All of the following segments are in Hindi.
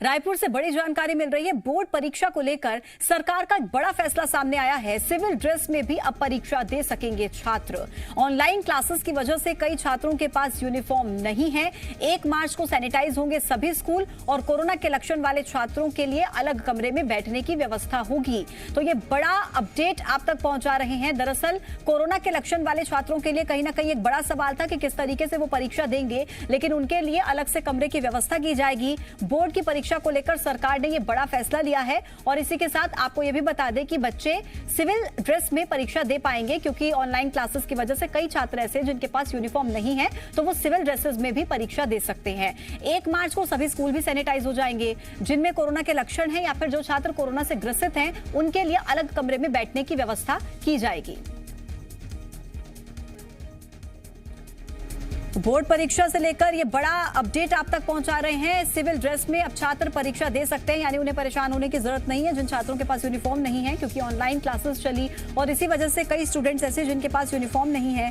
रायपुर से बड़ी जानकारी मिल रही है। बोर्ड परीक्षा को लेकर सरकार का बड़ा फैसला सामने आया है। सिविल ड्रेस में भी अब परीक्षा दे सकेंगे छात्र। ऑनलाइन क्लासेस की वजह से कई छात्रों के पास यूनिफॉर्म नहीं है। 1 मार्च को सैनिटाइज होंगे सभी स्कूल और कोरोना के लक्षण वाले छात्रों के लिए अलग कमरे में बैठने की व्यवस्था होगी। तो ये बड़ा अपडेट आप तक पहुंचा रहे हैं। दरअसल कोरोना के लक्षण वाले छात्रों के लिए कहीं ना कहीं एक बड़ा सवाल था कि किस तरीके से वो परीक्षा देंगे, लेकिन उनके लिए अलग से कमरे की व्यवस्था की जाएगी। बोर्ड की परीक्षा को लेकर सरकार ने ये बड़ा फैसला लिया है। और इसी के साथ आपको ये भी बता दें कि बच्चे सिविल ड्रेस में परीक्षा दे पाएंगे, क्योंकि ऑनलाइन क्लासेस की वजह से कई छात्र ऐसे जिनके पास यूनिफॉर्म नहीं है, तो वो सिविल ड्रेसेस में भी परीक्षा दे सकते हैं। 1 मार्च को सभी स्कूल भी सैनिटाइज हो जाएंगे। जिनमें कोरोना के लक्षण हैं या फिर जो छात्र कोरोना से ग्रसित हैं, उनके लिए अलग कमरे में बैठने की व्यवस्था की जाएगी। बोर्ड परीक्षा से लेकर ये बड़ा अपडेट आप तक पहुंचा रहे हैं। सिविल ड्रेस में अब छात्र परीक्षा दे सकते हैं, यानी उन्हें परेशान होने की जरूरत नहीं है जिन छात्रों के पास यूनिफॉर्म नहीं है, क्योंकि ऑनलाइन क्लासेस चली और इसी वजह से कई स्टूडेंट्स ऐसे जिनके पास यूनिफॉर्म नहीं है,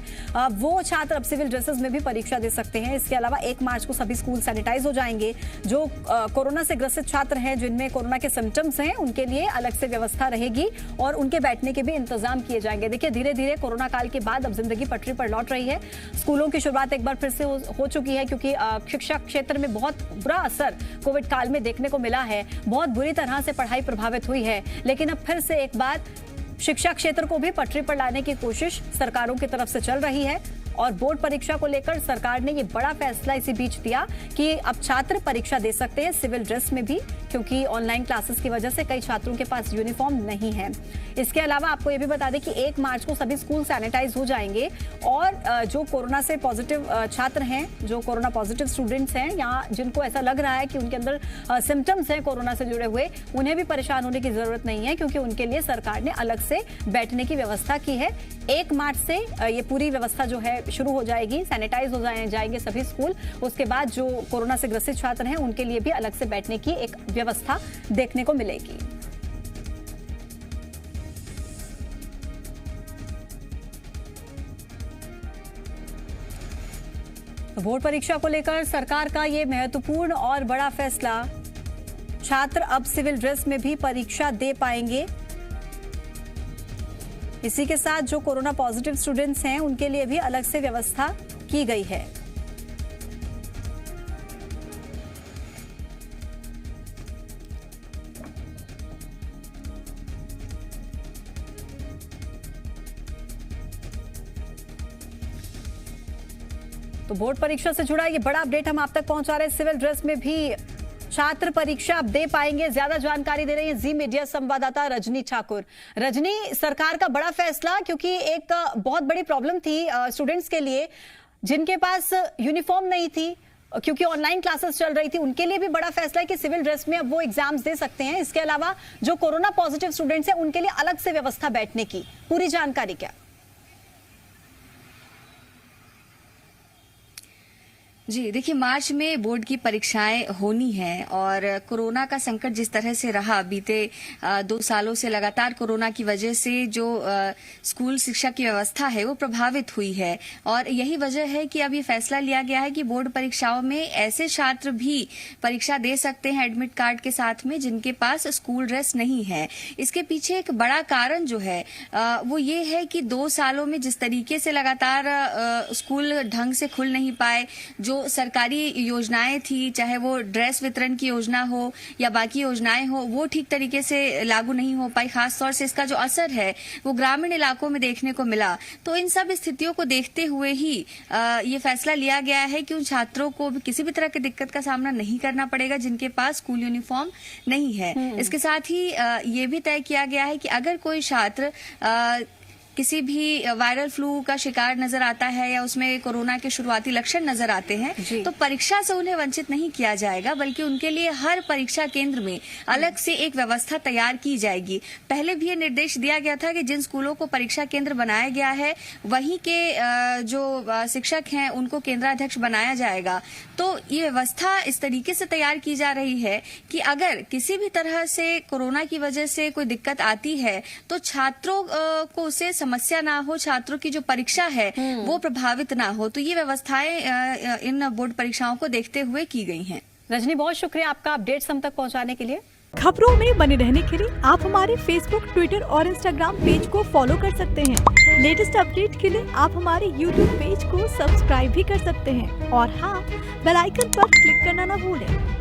वो छात्र अब सिविल ड्रेसेस में भी परीक्षा दे सकते हैं। इसके अलावा 1 मार्च को सभी स्कूल सैनिटाइज हो जाएंगे। जो कोरोना से ग्रसित छात्र हैं, जिनमें कोरोना के सिम्टम्स हैं, उनके लिए अलग से व्यवस्था रहेगी और उनके बैठने के भी इंतजाम किए जाएंगे। देखिए, धीरे धीरे कोरोना काल के बाद अब जिंदगी पटरी पर लौट रही है। स्कूलों की शुरुआत एक बार फिर से हो चुकी है, क्योंकि शिक्षा क्षेत्र में बहुत बुरा असर कोविड काल में देखने को मिला है। बहुत बुरी तरह से पढ़ाई प्रभावित हुई है, लेकिन अब फिर से एक बार शिक्षा क्षेत्र को भी पटरी पर लाने की कोशिश सरकारों की तरफ से चल रही है। और बोर्ड परीक्षा को लेकर सरकार ने ये बड़ा फैसला इसी बीच दिया कि अब छात्र परीक्षा दे सकते हैं सिविल ड्रेस में भी, क्योंकि ऑनलाइन क्लासेस की वजह से कई छात्रों के पास यूनिफॉर्म नहीं है। इसके अलावा आपको ये भी बता दें कि 1 मार्च को सभी स्कूल सैनिटाइज हो जाएंगे और जो कोरोना से पॉजिटिव छात्र हैं, जो कोरोना पॉजिटिव स्टूडेंट्स हैं या जिनको ऐसा लग रहा है कि उनके अंदर सिम्टम्स हैं कोरोना से जुड़े हुए, उन्हें भी परेशान होने की जरूरत नहीं है, क्योंकि उनके लिए सरकार ने अलग से बैठने की व्यवस्था की है। 1 मार्च से ये पूरी व्यवस्था जो है शुरू हो जाएगी। सैनिटाइज हो जाएंगे सभी स्कूल। उसके बाद जो कोरोना से ग्रसित छात्र हैं, उनके लिए भी अलग से बैठने की एक व्यवस्था देखने को मिलेगी। बोर्ड परीक्षा को लेकर सरकार का ये महत्वपूर्ण और बड़ा फैसला। छात्र अब सिविल ड्रेस में भी परीक्षा दे पाएंगे। इसी के साथ जो कोरोना पॉजिटिव स्टूडेंट्स हैं, उनके लिए भी अलग से व्यवस्था की गई है। तो बोर्ड परीक्षा से जुड़ा ये बड़ा अपडेट हम आप तक पहुंचा रहे हैं। सिविल ड्रेस में भी छात्र परीक्षा अब दे पाएंगे। ज्यादा जानकारी दे रही है जी मीडिया संवाददाता रजनी ठाकुर। रजनी, सरकार का बड़ा फैसला, क्योंकि एक बहुत बड़ी प्रॉब्लम थी स्टूडेंट्स के लिए जिनके पास यूनिफॉर्म नहीं थी, क्योंकि ऑनलाइन क्लासेस चल रही थी। उनके लिए भी बड़ा फैसला है कि सिविल ड्रेस में अब वो एग्जाम्स दे सकते हैं। इसके अलावा जो कोरोना पॉजिटिव स्टूडेंट्स हैं, उनके लिए अलग से व्यवस्था बैठने की। पूरी जानकारी क्या? जी देखिए, मार्च में बोर्ड की परीक्षाएं होनी हैं और कोरोना का संकट जिस तरह से रहा बीते 2 सालों से, लगातार कोरोना की वजह से जो स्कूल शिक्षा की व्यवस्था है वो प्रभावित हुई है। और यही वजह है कि अब ये फैसला लिया गया है कि बोर्ड परीक्षाओं में ऐसे छात्र भी परीक्षा दे सकते हैं एडमिट कार्ड के साथ में जिनके पास स्कूल ड्रेस नहीं है। इसके पीछे एक बड़ा कारण जो है वो ये है कि 2 सालों में जिस तरीके से लगातार स्कूल ढंग से खुल नहीं पाए, जो सरकारी योजनाएं थी, चाहे वो ड्रेस वितरण की योजना हो या बाकी योजनाएं हो, वो ठीक तरीके से लागू नहीं हो पाई। खासतौर से इसका जो असर है वो ग्रामीण इलाकों में देखने को मिला। तो इन सब स्थितियों को देखते हुए ही ये फैसला लिया गया है कि उन छात्रों को भी किसी भी तरह की दिक्कत का सामना नहीं करना पड़ेगा जिनके पास स्कूल यूनिफॉर्म नहीं है। इसके साथ ही ये भी तय किया गया है कि अगर कोई छात्र किसी भी वायरल फ्लू का शिकार नजर आता है या उसमें कोरोना के शुरुआती लक्षण नजर आते हैं, तो परीक्षा से उन्हें वंचित नहीं किया जाएगा, बल्कि उनके लिए हर परीक्षा केंद्र में अलग से एक व्यवस्था तैयार की जाएगी। पहले भी ये निर्देश दिया गया था कि जिन स्कूलों को परीक्षा केंद्र बनाया गया है वहीं के जो शिक्षक हैं उनको केंद्राध्यक्ष बनाया जाएगा। तो ये व्यवस्था इस तरीके से तैयार की जा रही है कि अगर किसी भी तरह से कोरोना की वजह से कोई दिक्कत आती है तो छात्रों को उसे समस्या ना हो, छात्रों की जो परीक्षा है वो प्रभावित ना हो। तो ये व्यवस्थाएं इन बोर्ड परीक्षाओं को देखते हुए की गई हैं। रजनी, बहुत शुक्रिया आपका अपडेट्स हम तक पहुंचाने के लिए। खबरों में बने रहने के लिए आप हमारे फेसबुक, ट्विटर और इंस्टाग्राम पेज को फॉलो कर सकते हैं। लेटेस्ट अपडेट के लिए आप हमारे यूट्यूब पेज को सब्सक्राइब भी कर सकते हैं और हाँ, बेल आइकन पर क्लिक करना ना भूलें।